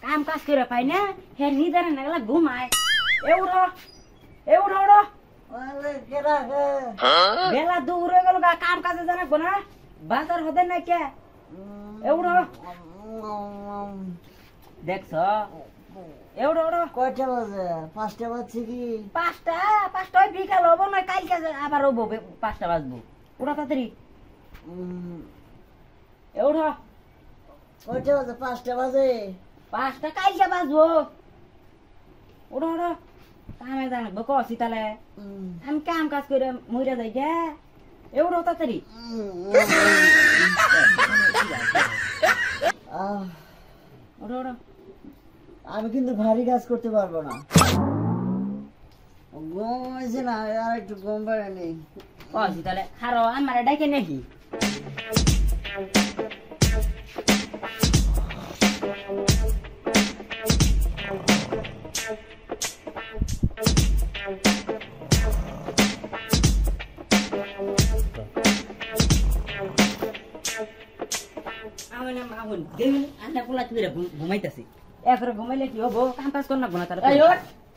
काम काज करे पाइन हे निदर नगला घुमाए एउटा एउटा बेला दूर गेलो का काम काज जना कोना बाजार होते ना क्या एउटा देखछ एउटा एउटा কয়টা বাজে 5টা বাজছে কি পাঁচটা বিকাল হবো না কালকে আবার হবো 5টা বাজবো ওটা তাড়াতাড়ি एउटा কয়টা বাজে 5টা বাজে 5টা কালকে বাজবো ওটা ওটা কামে জানা বকো সিতালে আমি কাম কাজ করে মইরা যাই গে एउटा তাড়াতাড়ি ওটা ওটা আমি কিন্তু ভারী কাজ করতে পারবো না ঘুম হয়েছে না আর একটু ঘুম পাড়ে নেই কসি তাহলে খারো আমার ডাকে নাকি আগুন দেখুন আন্না পোলা তুই ঘুমাইতেছি এরপরে ঘুমাইলে কি হবো কাম কাজ কর না গোনা তাহলে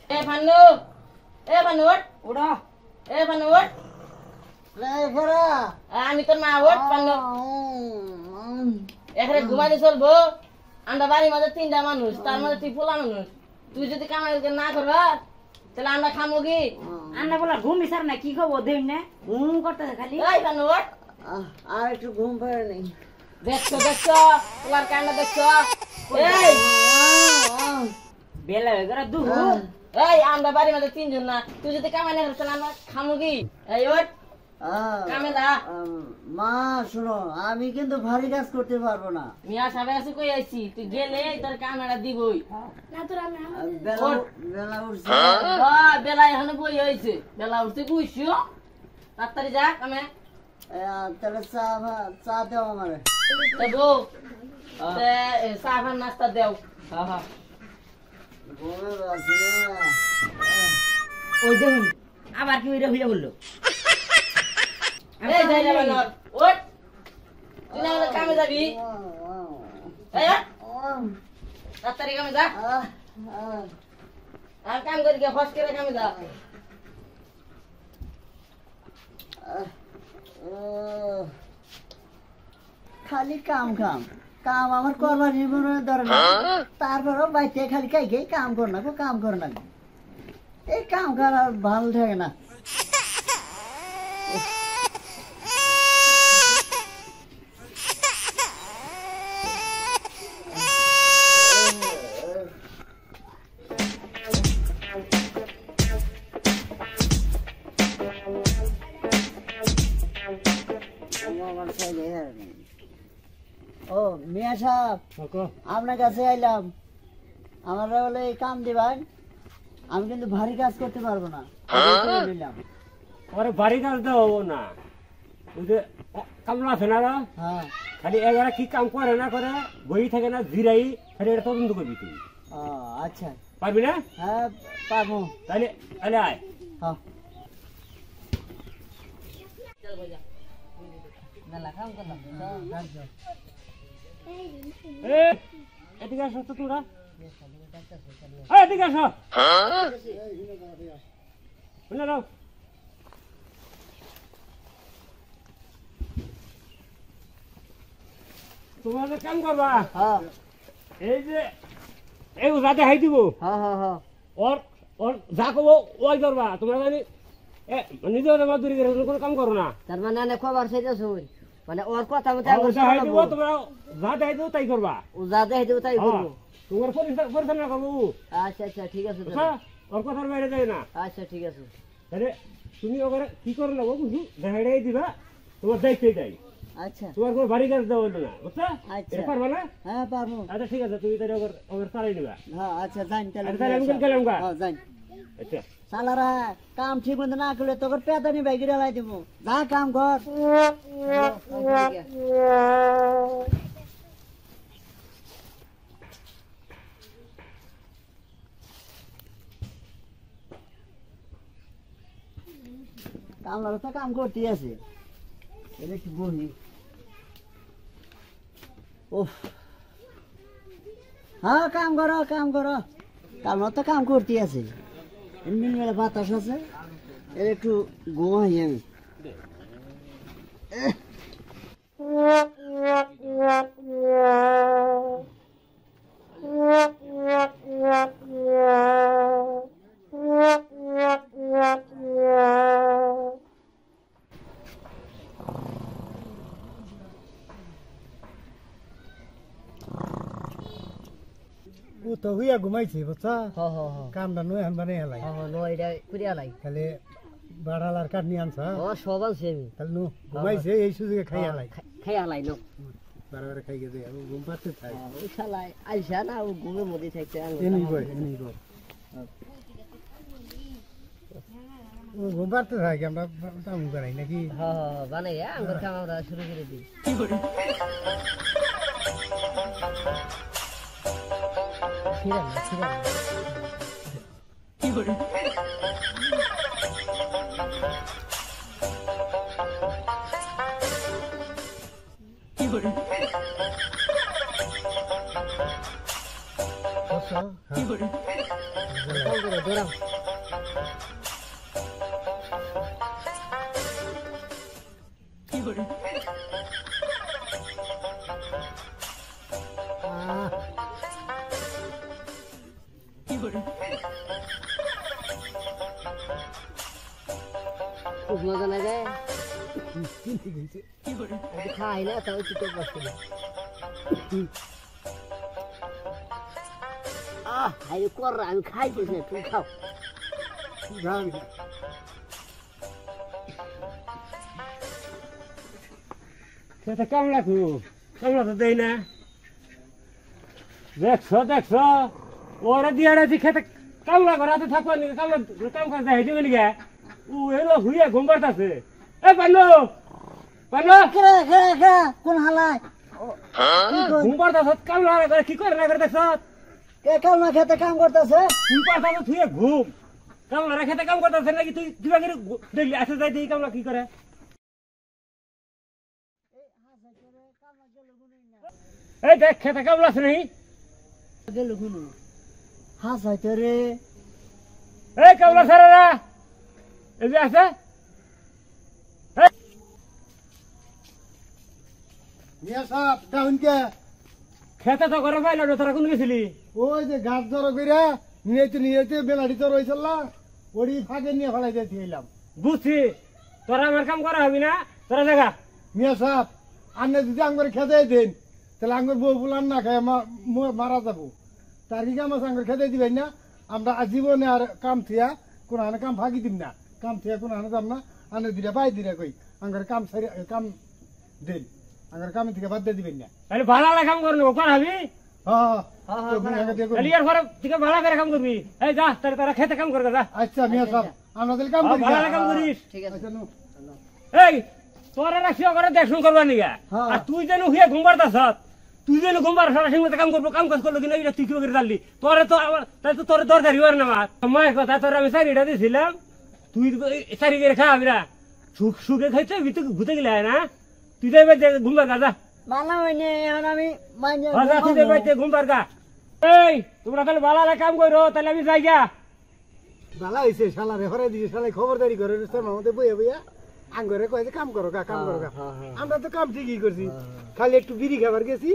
এ ভানু ওড়া এ ভানু ফেরা আমি তোর মা ওট ভানু এখানে ঘুমাইতে চলবো আমরা বাড়ির মধ্যে 3টা মানুষ তার মধ্যে তুই পোলা মানুষ তুই যদি কামাই না করবা তাহলে আমরা খামো কি আন্না পোলা ঘুম বিছার না কি খাবো দেন না ঘুম করতেছে খালি এই ভানু আর একটু ঘুম পাড়ে নেই দেখছো তোমার কান্না দেখছো এই বেলা হয়ে গেল দুহ এই আমরা বাড়ির মধ্যে 3 জন না তুই যদি কামাই না করছ তাহলে আমরা খামো কি এই ওট কামে দা মা শোনো আমি কিন্তু ভারী কাজ করতে পারবো না মিয়া সাহেব আছে কই আইছি তুই গেলে তোর কামড়া দিবই না তোর আমি বেলা উঠছে বেলা এখন বই হয়েছে বেলা উঠছে বুঝছো তাড়াতাড়ি যা কামে তাহলে চা দাও আমারে দেবো চা খান নাস্তা দেও ঘুমে পাচ্ছি না ওই দেখুন আবার কি ওইটা হইয়া বললো এই যাই যাবে না ওট তুই না কামে যাবি এই তাড়াতাড়ি কামে যা আর কাম করি কে ফস করে কামে যা খালি কাম আমার করবার জীবনের দরকার তারপরও বাইতে খালি কাইকে কাম কর না এই কাম করা ভালো থাকে না ও মিয়া সাহেব আপনার কাছে আইলাম আমার বলে এই কাম দিবেন আমি কিন্তু ভারী কাজ করতে পারবো না ভারী কাজ দেবো না কামলা আছে না হ্যাঁ খালি এগারা কি কাম করে না করে বই থাকে না জিরাই খালি এটা তদন্ত করবি তুই আচ্ছা পারবি না হ্যাঁ পারবো তাহলে তাহলে আয় হ্যাঁ এদিকে আসো তো তোরা এদিকে আসো শুনে নাও তোমাদের কাম করবা এই যে এই রাতে হাই দিব ওর ওর যা কবো ওই করবা তোমরা জানি নিজের মজদুরি করে কোনো কাম করো না তার মানে খবর সেটাছ মানে ওর কথা মতো হাই দিব তোমরা যা দেখাই দেবো তাই করবা ও যা দেখে দেবো তাই করবো তোমার পরিচালনা করবো আচ্ছা আচ্ছা ঠিক আছে ওর কথার বাইরে যায় না আচ্ছা ঠিক আছে তাহলে তুমি ওখানে কি করে নেবো বুঝু দেখাই দিবা তোমার দায়িত্ব এটাই আচ্ছা তোমার কোনো বাড়ি কাজ দেওয়া হলো না বুঝছো আচ্ছা। এটা পারবা না হ্যাঁ পারবো আচ্ছা ঠিক আছে তুমি তাহলে ওর চালাই নিবা হ্যাঁ আচ্ছা যাই তাহলে আচ্ছা, তাহলে আমি কোন গেলাম গা? হ্যাঁ যাই আচ্ছা সালারা কাম ঠিক মতো না করলে তোর পেতানি বাইকে লাই দেবো যা কাম কর কামলারা তো কাম করতে আছে এটা একটু বহি উফ হ্যাঁ কাম করো কামলা তো কাম করতে আছে এমনি মেলা বাতাস আছে এর একটু ঘুমাই আমি ও তো হইয়া ঘুমাইছি বুঝছা হ হ হ কামটা নয় এখন বানাই হেলাই হ নয়টা কুড়িয়া লাই তাহলে বাড়ালার কাঠ নিয়ে আনছ ও সব আছে আমি তাহলে নু ঘুমাইছে এই সুযোগে খাই হেলাই খাই হালাই নো বারে খাই গেছে আমি ঘুম পাচ্ছে খাই ওই শালাই আইসা না ও ঘুমের মধ্যে থাকছে এনি কই ও ঘুম পাচ্ছে থাকে আমরা কাম করাই নাকি হ্যাঁ হ্যাঁ বানাই আঙ্গুর কাম আমরা শুরু করে দিই বুঝছো? হ্যাঁ। ধরাম আহ, খুব মজা না যায় চিনতে গেছে। খাই না তাও চিতে পারছি না আরে কর আমি খাইতেছি না তুমি খাও যাবি না। সেটা কামলা তো দেই না দেখছো ওরা দিয়ে আছি খেতে কামলা করাতে থাকো নি কামলা কাম করতে হেঁটে গেলি গে ও এলো হুইয়া ঘুম পাড়তাছে এ পান্নু কোন হালায় ঘুম পাড়তাছ কামলা করে কি করে না করে দেখছ কে কালমা খেতে কাম করতেছে ঘুম পাড়তাছ তুই ঘুম কামলা খেতে কাম করতেছে নাকি তুই দিবা করে দেখলি আসে যাই দিই কামলা কি করে এই দেখ খেতে কামলা আছে নাকি গেল গুনু হাসাইতে রে এই কামলা সারারা এই যে আছে মিয়া সাহেব ডাউন কে খেতে তো করে পাইল তোরা কোন গেছিলি ওই যে গাছ জড়ো কইরা নিয়েতে বেলাড়ি তো রইছিল ওড়ি ফাঁকে নিয়ে ফেলাই দিয়ে এলাম বুঝছি তোরা আমার কাম করা হবি না তোরা জায়গা মিয়া সাহেব আন্নে যদি আঙ্গুর খেতে দেন তাহলে আঙ্গুর বউ বুলান না খায় মারা যাবো তার কি কাম আছে আঙ্গুর খেতে দিবেন না আমরা জীবনে আর কাম থিয়া কোন হানে কাম ফাঁকি দিম না কাম থিয়া কোন হানে যাম না আন্নে দিলে পাই দিলে কই আঙ্গুর কাম কাম দেন আঙ্গুর কাম থেকে বাদ দিয়ে দিবেন না তাহলে ভালো লাগে কাম করবি কর হবি হ্যাঁ তাহলে ইয়ার পরে থেকে ভালো করে কাম করবি এই যা তাহলে তোরা খেতে কাম করবে যা আচ্ছা মিয়া সাহেব আমরা তাহলে কাম করি ভালো লাগে কাম করিস ঠিক আছে আচ্ছা নু এই তোরা রাখিও করে দেখুন করবা নিগা হ্যাঁ। আর তুই যেন হুয়ে ঘুম পাড়তাছ তুই যেন ঘুম পাড় সারা সঙ্গে কাম করবো কাম কাজ করলো কিনা এটা তুই কি করে জানলি তোরে তো আমার তাই তো তোর দরকারি হওয়ার না আমার মায়ের কথা তোর আমি শাড়িটা দিয়েছিলাম তুই শাড়ি করে খাওয়াবি না সুখে খাইতে ভিতরে ঘুরতে গেলে না তুই যাই বাড়িতে ঘুম পাড় যা মানা হয়নি এখন আমি মাইনে তুই যাই বাড়িতে ঘুম পাড় এই তোমরা তাহলে ভালো কাম করো তাহলে আমি যাই গা ভালো হয়েছে শালা রেফারে দিয়েছে শালা খবরদারি করে তোর মামাতে বইয়া বইয়া আঙ্গরে কয়ে যে কাম করো গা কাম করো গা আমরা তো কাম ঠিকই করছি খালি একটু বিড়ি খাবার গেছি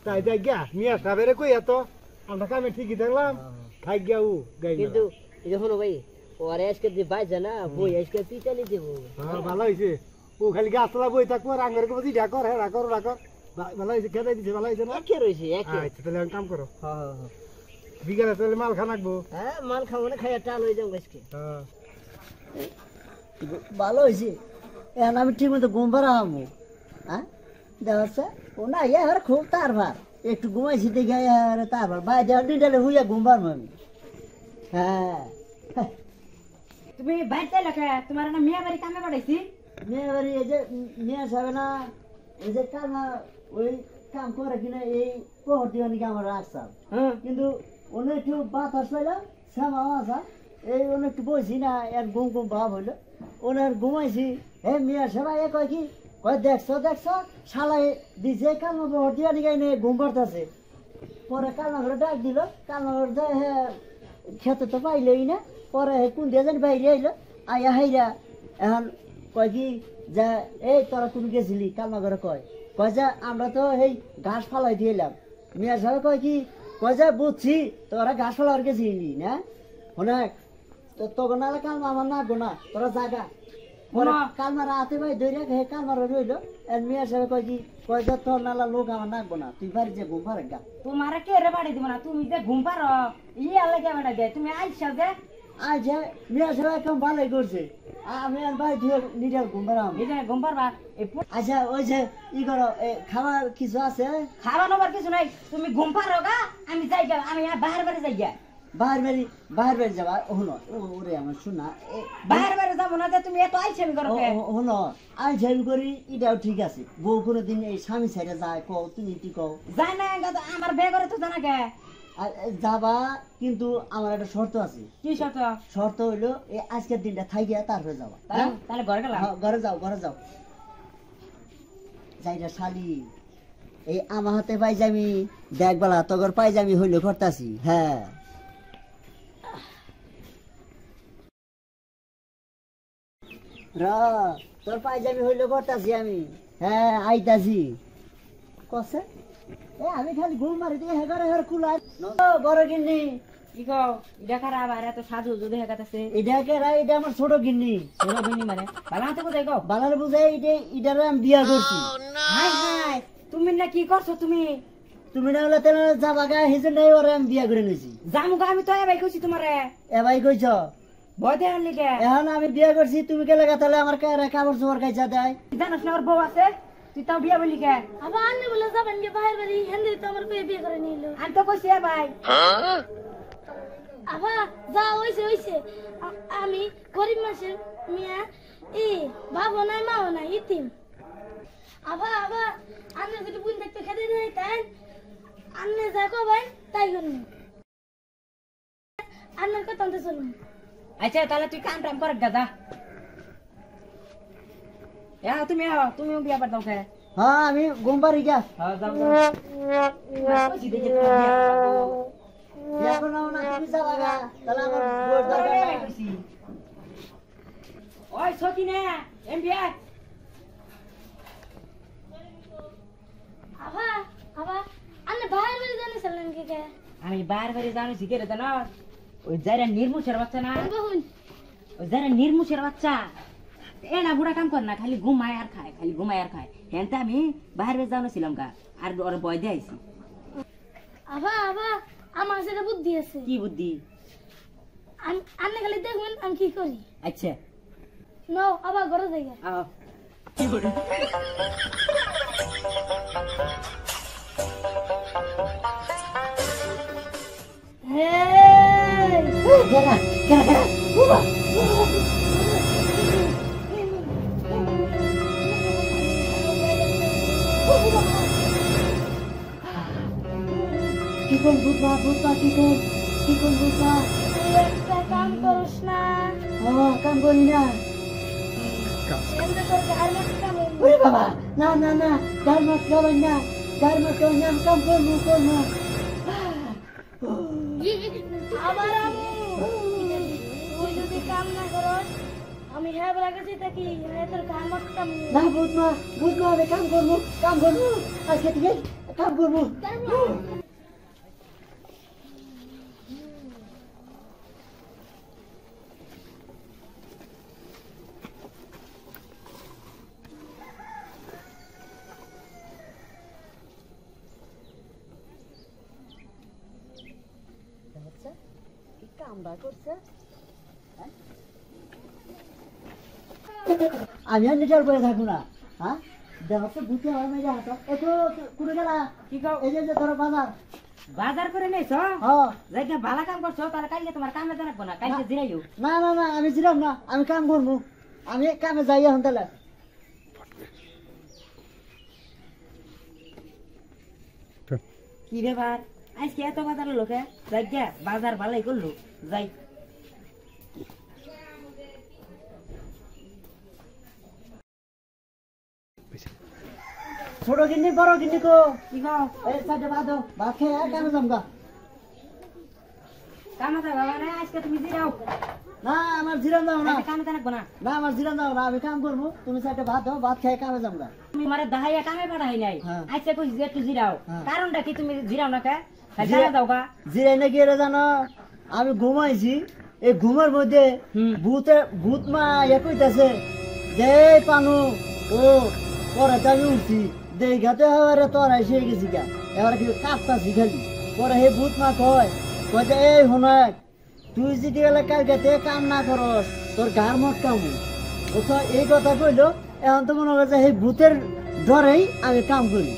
তাই যাই গা মিয়া সাহেবের কইয়া তো আমরা কামে ঠিকই থাকলাম খাই গিয়া ও গাই কিন্তু এই দেখুন ভাই ওরে আজকে যে বাইজা না বই আজকে পিটানি দেবো হ্যাঁ ভালো হয়েছে ও খালি গাছতলা বই থাকবো আর আঙ্গরে কবি ডাকর হ্যাঁ রাকর ভালো হয়েছে খেতে দিছে ভালো হয়েছে না একে রয়েছে একে আচ্ছা তাহলে আমি কাম করো হ্যাঁ বিকালে তাহলে মাল খানাকবো হ্যাঁ মাল খাবো না খাইয়া টাল হয়ে যাবো আজকে হ্যাঁ ভালো হয়েছে এখন আমি ঠিক মতো ঘুম পাড়া হামো হ্যাঁ দেখছে ও না আর খুব তারবার একটু ঘুমাইছি দেখে আর তারবার বাইরে ডিটালে হুইয়া ঘুমবার আমি হ্যাঁ তুমি বাইরে লেখা তোমার না মিয়া বাড়ি কামে পাঠাইছি মেয়ে বাড়ি এই যে মেয়ে যাবে না এই যে কামা ওই কাম করে কিনা এই প্রহর দিয়ে নাকি আমার রাখতাম হ্যাঁ কিন্তু অনেক একটু বাতাস পাইলাম শ্যামা আসা এই অনেক একটু বইছি না এর ঘুম ঘুম ভাব হইলো ওনার ঘুমাইছি হে মিয়া সবাই কয় কি কয় দেখছো শালাই দিছে কালমা প্রহর দিয়ে নাকি এনে ঘুম পাড়তেছে পরে কালমা করে ডাক দিল কালমা করে যায় হ্যাঁ খেতে তো পাইলই না পরে কোন দিয়ে জানি বাইরে আইলো আইয়া হাইরা এখন কয় কি যা এই তোরা কোন গেছিলি কালমা করে কয় যে আমরা তো এই ঘাস ফালাই দিলাম মিয়া সাহেব কয় কি কয় যে বুঝছি তোরা ঘাস ফালার গেছিলি না অনেক তখন নাহলে কালমা আমার না গোনা তোরা জাগা পরে কালমা রাতে ভাই ধরে হে কালমা রইলো আর মিয়া সাহেব কয় যে তোর নালা লোক আমার নাকবো না তুই বাড়ি যে ঘুম পারে গা তোমার কে রে বাড়ি দিব না তুমি যে ঘুম পারো ইয়া লাগে বাড়া দে তুমি আইসা যে আজ মিয়া সাহেব একদম ভালোই করছে আমি আর ভাই দিয়ে নিজের ঘুম পারাম এই যে ঘুম পারবা আচ্ছা ওই যে ই করো খাবার কিছু আছে খাওয়া নেবার কিছু নাই তুমি ঘুম পারো গা আমি যাই গা আমি বাহির বাড়ি যাই গা বাহির বাড়ি যাবা হলো ওরে আমার শোনা বাহির বাড়ি যাবো না যে তুমি এত আইসেমি করো হলো আই ঝাল করি এটাও ঠিক আছে বউ কোনো দিন এই স্বামী ছেড়ে যায় কও তুমি কি কও যাই না আমার বে করে তো জানা গে আর যাবা কিন্তু আমার একটা শর্ত আছে কি শর্ত শর্ত হইলো এই আজকের দিনটা থাইগিয়া তারপরে যাবা তাহলে ঘরে গেলাম ঘরে যাও যাইরা শালি এই আমার হাতে পাইজামি দেখবেলা তগর পাইজামি হইলো করতাছি হ্যাঁ তোর পাইজামি হইলো করতাছি আমি হ্যাঁ আইতাছি কসে আমি খালি ঘুম মারি দিয়ে হেগারে কুলাই বড় গিন্নি কি কও এটা খারাপ আর এত সাজু যদি হেকাতেছে এটা আমার ছোট গিন্নি ছোট বিনি মানে ভালো হাতে কোথায় গো বালার বুঝাই এটারে আমি বিয়া করছি হাই হাই তুমি না কি করছো তুমি না হলে তেল যাবা গা হিজে নাই ওরে আমি বিয়া করে নিছি জামুকা আমি তো এবাই কইছি তোমারে এবাই কইছ ভয় দেন লিগে এখন আমি বিয়া করছি তুমি কে লাগা তাহলে আমার কাপড় চোপড় খাইছা দেয় জানাস না ওর বউ আছে তুই তাও বিয়া বলি কে আবার আন্নে বলে যাবেন যে বাইরে বাড়ি হেন্দে তো আমার বিয়ে করে নিল আমি তো কইছি ভাই আবা যা হইছে আমি গরিব মানুষের মিয়া বাবা নাই মাও নাই ইতিম আবা আন্নে যদি বুন দেখতে খেতে নাই তাই আন্নে যা কবেন তাই করুন আন্নের কথা তো চলুন আচ্ছা তাহলে তুই কাম টাম কর দাদা তুমিও বিয়া পাঠাও কে হ্যাঁ আমি ঘুম পারি গা হ্যাঁ যাও কইছি দেখে বিয়া করো না তুমি যাবা গা তাহলে আমার বউর দরকার নাই কইছি ওই সকিনে এমবিয়া আবা আন্নে বাইরে বাড়ি জানি চলেন কে আমি বারে জানো শিখে রে না ওই যারা নির্মুষের বাচ্চা না বহুন ওই যারা নির্মুষের বাচ্চা এ না বুড়া কাম কর না খালি ঘুমায় আর খায় হেনতে আমি বাইরে যাওয়া ছিলাম গা আর ওরা বয় দিয়ে আইছি আবা আমার সেটা বুদ্ধি আছে কি বুদ্ধি আন্নে খালি দেখুন আমি কি করি আচ্ছা নাও আবার ঘরে যাই আও কি কোন বুঝবা কি কোন বুঝবা একটা কাম করস না কাম করি না এমনি তোর গায়ের মাছ কাম ওরে বাবা না গার মাছ খাবেন না আমি কাম করবো আবার তুই যদি কাম না করস আমি হ্যাঁ বলে গেছি তাকি তোর গায়ের মাছ কাম না বুঝবা আমি কাম করবো আজকে থেকে কাম করবো আমি আর নিটার করে থাকবো না হ্যাঁ দেখো তো ভূতে হয় মেরে হাত একটু কুড়ে গেলা কি কও এই যে ধরো বাজার বাজার করে নেছ হ্যাঁ যাইকে ভালো কাম করছো তাহলে কালকে তোমার কামে জানাবো না কালকে জিরাইও না না না আমি ছিলাম না আমি কাম করবো আমি কামে যাই এখন তাহলে কি ব্যাপার আজকে এত বাজার লোকে যাই গে বাজার ভালোই করলো যাই ছোট কিন্নি বড় কিন্নি কো কি কও এই সাইডে বাঁধো ভাত খেয়ে কামে যামগা কামে যাবা না আজকে তুমি জিরাও না আমার জিরান দাও না কামে জানাবো না না আমার জিরান দাও না আমি কাম করবো তুমি সাইডে ভাত দাও ভাত খেয়ে কামে যামগা তুমি মারে দাহাইয়া কামে পাঠাই নাই হ্যাঁ। আজকে কইছি যে একটু জিরাও হ্যাঁ। কারণটা কি তুমি জিরাও না কে জিরা- দাও গা জিরাই না গিয়ে জানো আমি ঘুমাইছি এই ঘুমের মধ্যে ভূত মা ইয়ে কইতাছে যে পানু ও পরে তো আমি উঠছি দেখাতে হবে তোর এসে গেছি গা এবার কিন্তু কাঁপতাছি খালি পরে হে ভূত মা কয় যে এই হোনাক তুই যদি গেলে কালকে কাম না করস তোর ঘর মত কাম এই কথা কইলো এখন তো মনে হয় যে এই ভূতের ডরেই আমি কাম করি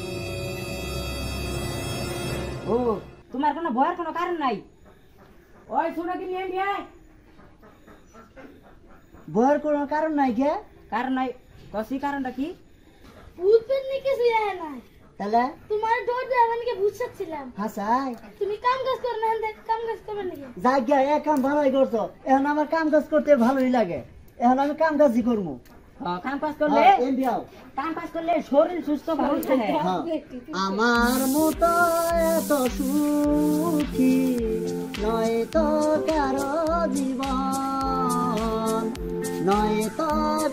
ও তোমার কোনো ভয়ের কোনো কারণ নাই ওই শুনো কি নিয়ে নিয়ে ভয়ের কোনো কারণ নাই কে কারণ নাই কসি কারণটা কি ভূত পেন নিয়ে কিছু যায় না তাহলে তোমার ডোর দিয়ে আমি বুঝছিলাম হাসাই তুমি কাম কাজ করো না কাম কাজ করবে নাকি যাই গিয়া এক কাম ভালোই করছো এখন আমার কাম কাজ করতে ভালোই লাগে এখন আমি কাম কাজই করবো কাম কাজ করলে কাম কাজ করলে শরীর সুস্থ ভালো থাকে আমার মতো এত সুখী নয় তো কারো জীবন নয় তো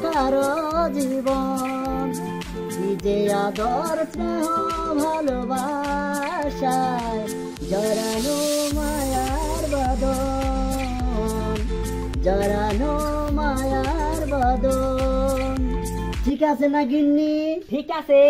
কারো জীবন নিজে আদর স্নেহ ভালোবাসায় জড়ানো মায়ার বদন জড়ানো মায়ার বদন ঠিক আছে না গিন্নি ঠিক আছে